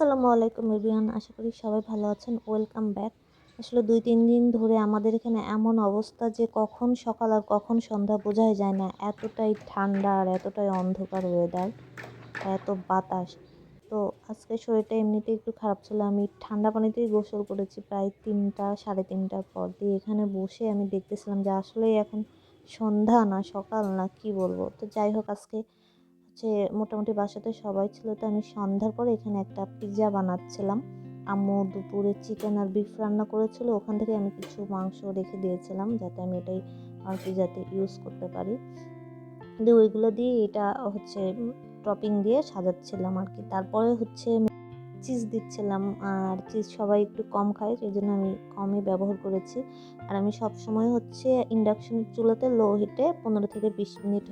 আসসালামু আলাইকুম এভরিওয়ান, আশা করি সবাই ভালো আছেন। Welcome back. আসলে ২-৩ দিন ধরে আমাদের এখানে এমন অবস্থা যে কখন সকাল আর কখন সন্ধ্যা বোঝাই যায় না। এতটাই ঠান্ডা আর এতটাই অন্ধকার ওয়েদার, এত বাতাস। তো আজকে শরীরটা এমনিতেই একটু খারাপ ছিল। আমি ঠান্ডা পানিতেই গোসল করেছি প্রায় ৩টা ৩:৩০টার পর দিয়ে। এখানে বসে আমি দেখতেছিলাম যে আসলেই এখন সন্ধ্যা না সকাল না কি বলবো। তো যাই হোক, আজকে মোটামুটি বাসাতে সবাই ছিল, তো আমি সন্ধ্যার পরে এখানে একটা পিৎজা বানাচ্ছিলাম। আম্মু দুপুরে চিকেন আর বিফ রান্না করেছিল, ওখান থেকে আমি কিছু মাংস রেখে দিয়েছিলাম যাতে আমি এটাই আমার পিৎজাতে ইউজ করতে পারি। দিয়ে ওইগুলো দিয়ে এটা টপিং দিয়ে সাজাচ্ছিলাম আর কি। তারপরে চিজ দিচ্ছিলাম, আর চিজ সবাই একটু কম খায় সেই জন্য আমি কমই ব্যবহার করেছি। আর আমি সবসময় ইন্ডাকশনের চুলাতে লো হিটে 15 থেকে 20 মিনিট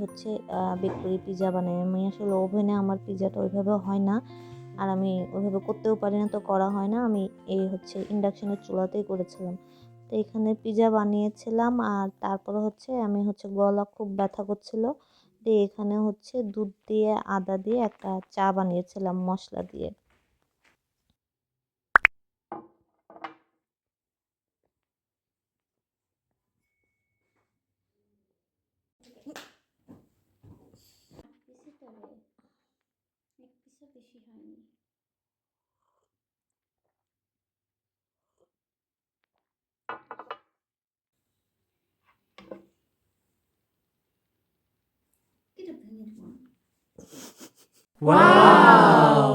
বেক করি পিৎজা বানাই। আমি আসলে ওভেনে আমার পিৎজাটা ওইভাবে হয় না, আর আমি ওইভাবে করতেও পারি না, তো করা হয় না। আমি ইন্ডাকশনের চুলাতেই করেছিলাম। তো এখানে পিৎজা বানিয়েছিলাম, আর তারপরে আমি গলা খুব ব্যথা করছিল, দিয়ে এখানে দুধ দিয়ে আদা দিয়ে একটা চা বানিয়েছিলাম মশলা দিয়ে। পিসি তবে এক পিসও বেশি হয়নি। এটা ভেঙে দেবো। Wow!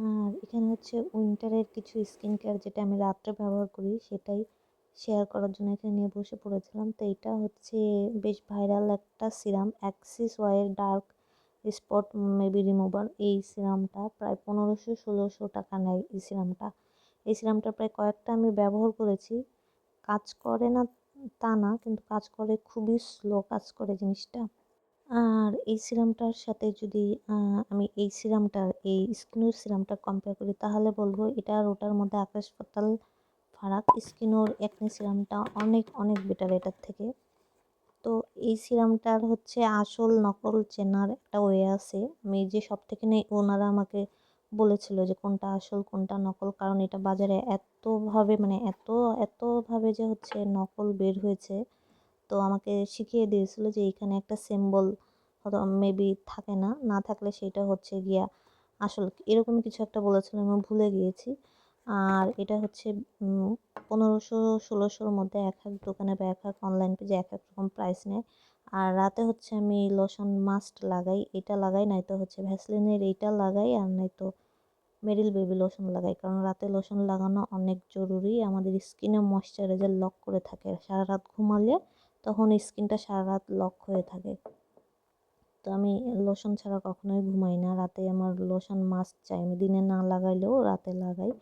আর এখানে উইন্টারের কিছু স্কিন কেয়ার যেটা আমি রাত্রে ব্যবহার করি সেটাই শেয়ার করার জন্য এখানে নিয়ে বসে পড়েছিলাম। তো এটা বেশ ভাইরাল একটা সিরাম, অ্যাক্সিস ওয়াইয়ের ডার্ক স্পট মেবি রিমুভার। এই সিরামটা প্রায় 1500-1600 টাকা নেয়। এই সিরামটা প্রায় কয়েকটা আমি ব্যবহার করেছি। কাজ করে না তা না, কিন্তু কাজ করে, খুবই স্লো কাজ করে জিনিসটা। আর এই সিরামটার সাথে যদি আমি এই স্কিনোর সিরামটা কম্পেয়ার করি তাহলে বলবো এটা আর ওটার মধ্যে আকাশ পাতাল ফারাক। স্কিনোর একনি সিরামটা অনেক অনেক বেটার এটার থেকে। তো এই সিরামটার আসল নকল চেনার একটা ওয়ে আছে। আমি যে সব থেকে নেই, ওনারা আমাকে বলেছিল যে কোনটা আসল কোনটা নকল, কারণ এটা বাজারে এতভাবে মানে এতভাবে যে নকল বের হয়েছে। তো আমাকে শিখিয়ে দিয়েছিল যে এইখানে একটা সিম্বল হয়তো মেবি থাকে না, না থাকলে সেটা গিয়া আসল, এরকমই কিছু একটা বলেছিল, আমি ভুলে গিয়েছি। আর এটা 1500-1600-র মধ্যে এক এক দোকানে বা এক এক অনলাইন পেজে এক এক রকম প্রাইস নেয়। আর রাতে আমি লোশন মাস্ট লাগাই, এটা লাগাই, নয়তো ভ্যাসলিনের এইটা লাগাই, আর নয়তো মেরিল বেবি লোশন লাগাই, কারণ রাতে লোশন লাগানো অনেক জরুরি। আমাদের স্কিনে ময়শ্চারাইজার লক করে থাকে, সারা রাত ঘুমালে তখন স্কিনটা সারা রাত লক হয়ে থাকে। তো আমি লোশন ছাড়া কখনোই ঘুমাই না, রাতে আমার লোশন মাস্ট চাই, আমি দিনে না লাগাইলেও রাতে লাগাই।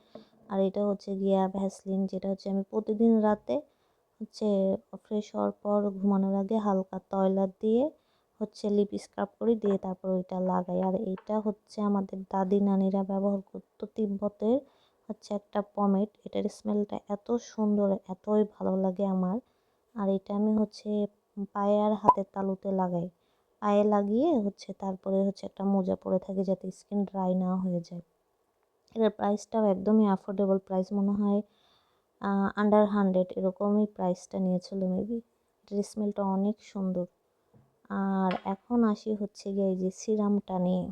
আর এটা গিয়া ভ্যাসলিন, যেটা আমি প্রতিদিন রাতে হচ্ছে ফ্রেশ হওয়ার পর ঘুমানোর আগে হালকা তয়লা দিয়ে লিপ স্ক্রাব করি, দিয়ে তারপর ওইটা লাগাই। আর এইটা আমাদের দাদি নানিরা ব্যবহার করতো, তিব্বতের একটা পমেড। এটার স্মেলটা এত সুন্দর, এতই ভালো লাগে আমার। আর এটা আমি পায়ে আর হাতের তালুতে লাগাই, পায়ে লাগিয়ে তারপরে একটা মোজা পরে থাকি যাতে স্কিন ড্রাই না হয়ে যায়। এটার প্রাইসটাও একদমই অ্যাফোর্ডেবল প্রাইস, মনে হয় আন্ডার 100 এরকমই প্রাইসটা নিয়েছিল মেবি। এটার স্মেলটা অনেক সুন্দর। আর এখন আসি গিয়ে এই যে সিরামটা নিয়ে।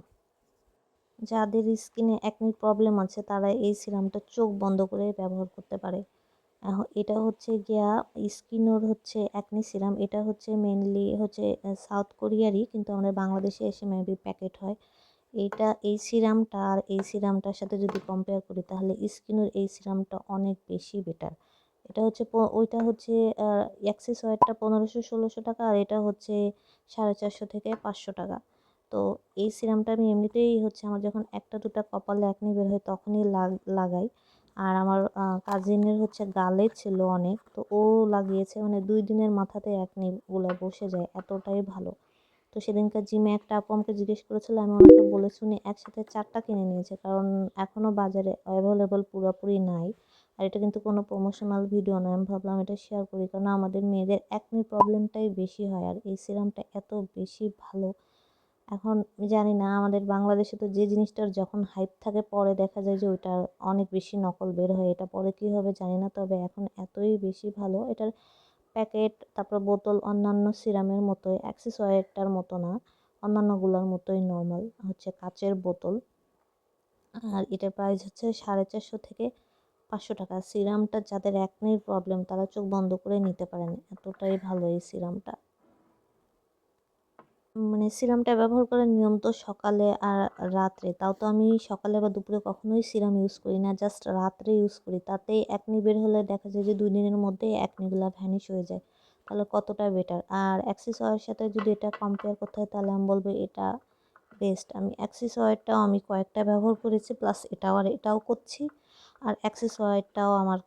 যাদের স্কিনে একনি প্রবলেম আছে তারা এই সিরামটা চোখ বন্ধ করে ব্যবহার করতে পারে। এটা গিয়া স্কিনোর একনি সিরাম। এটা মেনলি সাউথ কোরিয়ারই, কিন্তু আমাদের বাংলাদেশে এসে মেবি প্যাকেট হয়। এই সিরামটা আর এই সিরামটার সাথে যদি কম্পেয়ার করি তাহলে স্কিনের এই সিরামটা অনেক বেশি বেটার। এটা ওইটা অ্যাক্সেস ওয়ারটা 1500-1600 টাকা, আর এটা 450 থেকে 500 টাকা। তো এই সিরামটা আমি এমনিতেই আমার যখন একটা দুটা কপালে একনি বের হয় তখনই লাগাই। আর আমার কাজিনের গালে ছিল অনেক, তো ও লাগিয়েছে, মানে 2 দিনের মাথাতে একনি গুলা বসে যায়, এতটাই ভালো। তো সেদিনকার জিমে একটা আপু আমাকে জিজ্ঞেস করেছিল, আমি ওনাকে বলে শুনে একসাথে 4টা কিনে নিয়েছি, কারণ এখনও বাজারে অ্যাভেলেবল পুরোপুরি নাই। আর এটা কিন্তু কোনো প্রমোশনাল ভিডিও নয়, আমি ভাবলাম এটা শেয়ার করি, কারণ আমাদের মেয়েদের অ্যাকনি প্রবলেমটাই বেশি হয়। আর এই সিরামটা এত বেশি ভালো, এখন জানি না আমাদের বাংলাদেশে তো যে জিনিসটার যখন হাইপ থাকে পরে দেখা যায় যে ওইটার অনেক বেশি নকল বের হয়, এটা পরে কী হবে জানি না, তবে এখন এতই বেশি ভালো। এটার প্যাকেট, তারপর বোতল অন্যান্য সিরামের মতোই, অ্যাক্সিস ওয়াটার মতো না, অন্যান্যগুলোর মতোই নর্মাল হচ্ছে কাচের বোতল। আর এটার প্রাইস হচ্ছে 450 থেকে 500 টাকা। সিরামটা যাদের অ্যাকনির প্রবলেম তারা চোখ বন্ধ করে নিতে পারেন, এতটাই ভালো এই সিরামটা। মানে সিরামটা ব্যবহার করার নিয়ম তো সকালে আর রাত্রে, তাও তো আমি সকালে বা দুপুরে কখনোই সিরাম ইউজ করি না, জাস্ট রাত্রে ইউজ করি। তাতেই অ্যাকনি বের হলে দেখা যায় যে 2 দিনের মধ্যেই অ্যাকনিগুলো ভ্যানিশ হয়ে যায়, তাহলে কতটা বেটার। আর অ্যাক্সিস ওয়ার সাথে যদি এটা কম্পেয়ার করতে হয় তাহলে আমি বলবো এটা বেস্ট। আমি অ্যাক্সিস ওয়ারটাও আমি কয়েকটা ব্যবহার করেছি, প্লাস এটাও করছি, আর অ্যাক্সিস ওয়ারটাও আমার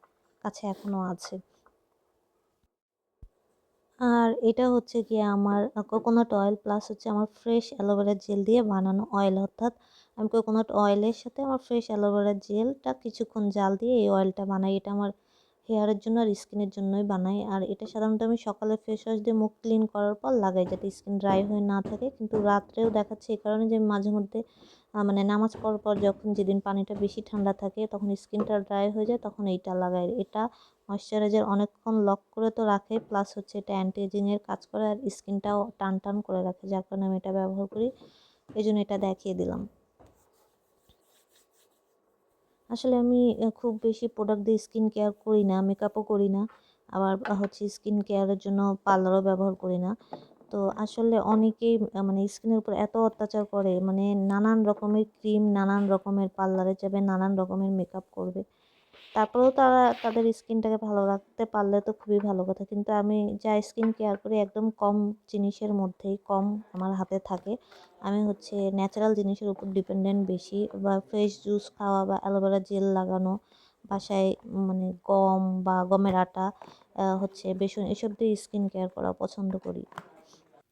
কাছে এখনও আছে। আর এটা হচ্ছে গিয়ে আমার কোকোনাট অয়েল প্লাস হচ্ছে আমার ফ্রেশ অ্যালোভেরা জেল দিয়ে বানানো অয়েল, অর্থাৎ আমি কোকোনাট অয়েলের সাথে আমার ফ্রেশ অ্যালোভেরা জেলটা কিছুক্ষণ জাল দিয়ে এই অয়েলটা বানাই। এটা আমার হেয়ারের জন্য আর স্কিনের জন্যই বানাই। আর এটা সাধারণত আমি সকালে ফেস ওয়াশ দিয়ে মুখ ক্লিন করার পর লাগাই, যাতে স্কিন ড্রাই হয়ে না থাকে। কিন্তু রাত্রেও দেখাচ্ছে এই কারণে যে মাঝে মধ্যে মানে নামাজ পড়ার পর যখন যেদিন পানিটা বেশি ঠান্ডা থাকে তখন স্কিনটা ড্রাই হয়ে যায়, তখন এইটা লাগাই। এটা ময়শ্চারাইজার অনেকক্ষণ লক করে তো রাখে, প্লাস হচ্ছে এটা অ্যান্টি এজিংয়ের কাজ করে আর স্কিনটাও টান টান করে রাখে, যার কারণে আমি এটা ব্যবহার করি, এই জন্য এটা দেখিয়ে দিলাম। আসলে আমি খুব বেশি প্রোডাক্ট দিয়ে স্কিন কেয়ার করি না, মেকআপও করি না, আবার হচ্ছে স্কিন কেয়ারের জন্য পার্লারও ব্যবহার করি না। তো আসলে অনেকেই মানে স্কিনের উপর এত অত্যাচার করে, মানে নানান রকমের ক্রিম, নানান রকমের পার্লারে যাবে, নানান রকমের মেকআপ করবে, তারপরেও তারা তাদের স্কিনটাকে ভালো রাখতে পারলে তো খুবই ভালো কথা। কিন্তু আমি যা স্কিন কেয়ার করি একদম কম জিনিসের মধ্যেই, কম আমার হাতে থাকে। আমি হচ্ছে ন্যাচারাল জিনিসের উপর ডিপেন্ডেন্ট বেশি, বা ফ্রেশ জুস খাওয়া বা অ্যালোভেরা জেল লাগানো বাসায়, মানে গম বা গমের আটা, হচ্ছে বেসন, এসব দিয়ে স্কিন কেয়ার করা পছন্দ করি।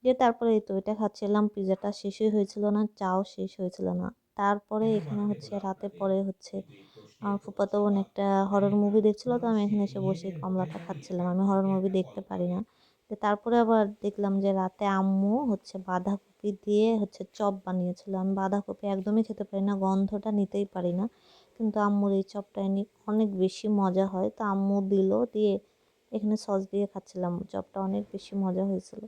দিয়ে তারপরে এই তো এটা খাচ্ছিলাম, পিজাটা শেষই হয়েছিল না, চাও শেষ হয়েছিল না। তারপরে এখানে হচ্ছে রাতে পরে হচ্ছে আমার ফুফাতো বোন একটা হরর মুভি দেখছিল, তো আমি এখানে এসে বসে কমলাটা খাচ্ছিলাম। আমি হরর মুভি দেখতে পারি না। তো তারপরে আবার দেখলাম যে রাতে আম্মু হচ্ছে বাঁধাকপি দিয়ে হচ্ছে চপ বানিয়েছিল। আমি বাঁধাকপি একদমই খেতে পারি না, গন্ধটা নিতেই পারি না, কিন্তু আম্মুর এই চপটা অনেক বেশি মজা হয়, তো আম্মু দিল, দিয়ে এখানে সস দিয়ে খাচ্ছিলাম, চপটা অনেক বেশি মজা হয়েছিল।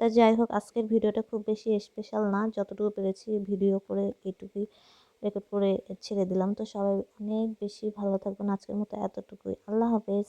তা যাই হোক, আজকের ভিডিওটা খুব বেশি স্পেশাল না, যতটুকু পেরেছি ভিডিও করে এইটুকুই রেকর্ড করে ছেড়ে দিলাম। তো সবাই অনেক বেশি ভালো থাকবেন, আজকের মতো এতটুকুই, আল্লাহ হাফেজ।